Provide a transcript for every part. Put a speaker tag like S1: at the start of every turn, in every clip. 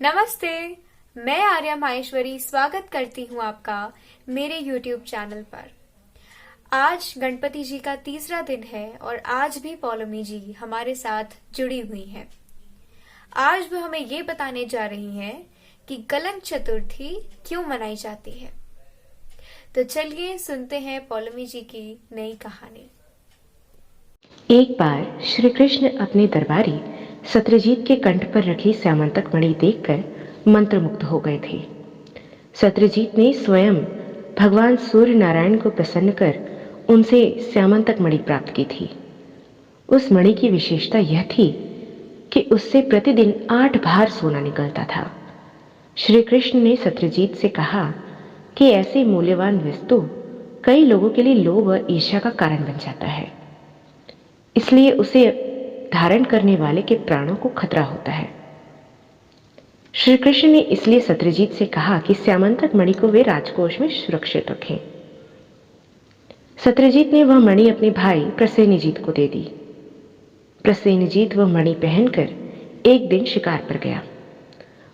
S1: नमस्ते, मैं आर्या माहेश्वरी स्वागत करती हूँ आपका मेरे YouTube चैनल पर। आज गणपति जी का तीसरा दिन है और आज भी पौलोमी जी हमारे साथ जुड़ी हुई हैं। आज वो हमें ये बताने जा रही हैं कि कलंक चतुर्थी क्यों मनाई जाती है। तो चलिए सुनते हैं पौलोमी जी की नई कहानी।
S2: एक बार श्री कृष्ण अपने दरबारी सत्यजीत के कंठ पर रखी स्यामंतक मणि देखकर मंत्रमुग्ध हो गए थे। सत्यजीत ने स्वयं भगवान सूर्य नारायण को प्रसन्न कर उनसे स्यामंतक मणि प्राप्त की थी। उस मणि की विशेषता यह थी कि उससे प्रतिदिन 8 भार सोना निकलता था। श्री कृष्ण ने सत्यजीत से कहा कि ऐसी मूल्यवान वस्तु कई लोगों के लिए लोभ और ईर्ष्या का कारण बन जाता है, इसलिए उसे धारण करने वाले के प्राणों को खतरा होता है। श्री कृष्ण ने इसलिए सत्यजीत से कहा कि स्यामंतक मणि को वे राजकोष में सुरक्षित रखें। सत्यजीत ने वह मणि अपने भाई प्रसेनजीत को दे दी। प्रसेनजीत वह मणि पहनकर एक दिन शिकार पर गया।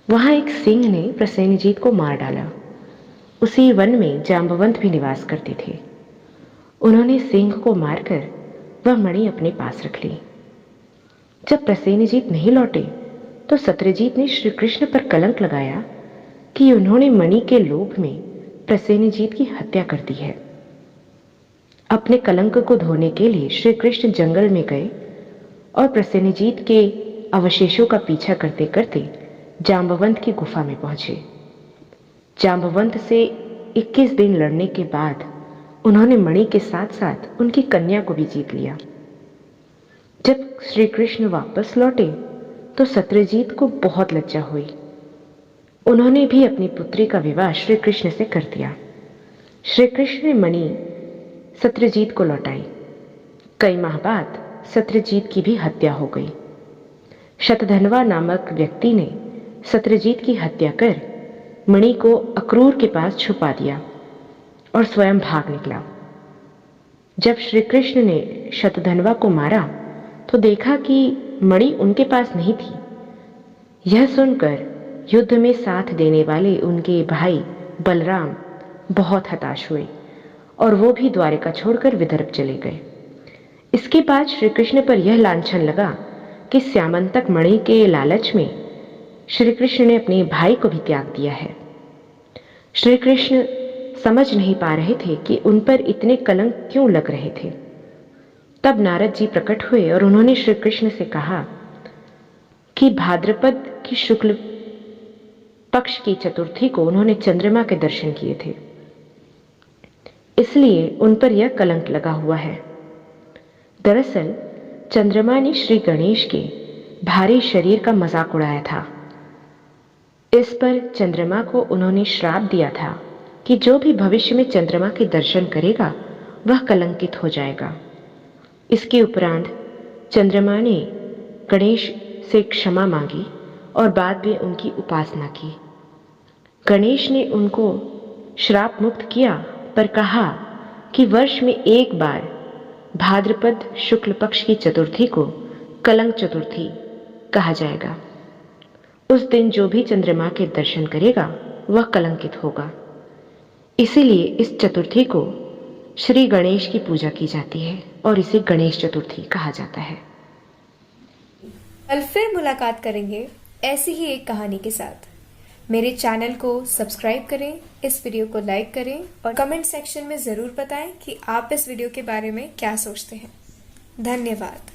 S2: वहां एक सिंह ने प्रसेनजीत को मार डाला। उसी वन में जांबवंत भी निवास करते थे। उन्होंने सिंह को मारकर वह मणि अपने पास रख ली। जब प्रसेनजीत नहीं लौटे तो सत्यजीत ने श्री कृष्ण पर कलंक लगाया कि उन्होंने मणि के लोभ में प्रसेनजीत की हत्या कर दी है। अपने कलंक को धोने के लिए श्री कृष्ण जंगल में गए और प्रसेनजीत के अवशेषों का पीछा करते करते जांबवंत की गुफा में पहुंचे। जांबवंत से 21 दिन लड़ने के बाद उन्होंने मणि के साथ साथ उनकी कन्या को भी जीत लिया। जब श्री कृष्ण वापस लौटे तो सत्यजीत को बहुत लज्जा हुई। उन्होंने भी अपनी पुत्री का विवाह श्री कृष्ण से कर दिया। श्री कृष्ण ने मणि सत्यजीत को लौटाई। कई माह बाद सत्यजीत की भी हत्या हो गई। शतधन्वा नामक व्यक्ति ने सत्यजीत की हत्या कर मणि को अक्रूर के पास छुपा दिया और स्वयं भाग निकला। जब श्री कृष्ण ने शतधन्वा को मारा तो देखा कि मणि उनके पास नहीं थी। यह सुनकर युद्ध में साथ देने वाले उनके भाई बलराम बहुत हताश हुए और वो भी द्वारिका छोड़कर विदर्भ चले गए। इसके बाद श्री कृष्ण पर यह लांछन लगा कि स्यामंतक मणि के लालच में श्री कृष्ण ने अपने भाई को भी त्याग दिया है। श्री कृष्ण समझ नहीं पा रहे थे कि उन पर इतने कलंक क्यों लग रहे थे। तब नारद जी प्रकट हुए और उन्होंने श्री कृष्ण से कहा कि भाद्रपद की शुक्ल पक्ष की चतुर्थी को उन्होंने चंद्रमा के दर्शन किए थे, इसलिए उन पर यह कलंक लगा हुआ है। दरअसल चंद्रमा ने श्री गणेश के भारी शरीर का मजाक उड़ाया था। इस पर चंद्रमा को उन्होंने श्राप दिया था कि जो भी भविष्य में चंद्रमा के दर्शन करेगा वह कलंकित हो जाएगा। इसके उपरांत चंद्रमा ने गणेश से क्षमा मांगी और बाद में उनकी उपासना की। गणेश ने उनको श्राप मुक्त किया पर कहा कि वर्ष में एक बार भाद्रपद शुक्ल पक्ष की चतुर्थी को कलंक चतुर्थी कहा जाएगा। उस दिन जो भी चंद्रमा के दर्शन करेगा वह कलंकित होगा। इसीलिए इस चतुर्थी को श्री गणेश की पूजा की जाती है और इसे गणेश चतुर्थी कहा जाता है।
S1: कल फिर मुलाकात करेंगे ऐसी ही एक कहानी के साथ। मेरे चैनल को सब्सक्राइब करें, इस वीडियो को लाइक करें और कमेंट सेक्शन में ज़रूर बताएं कि आप इस वीडियो के बारे में क्या सोचते हैं। धन्यवाद।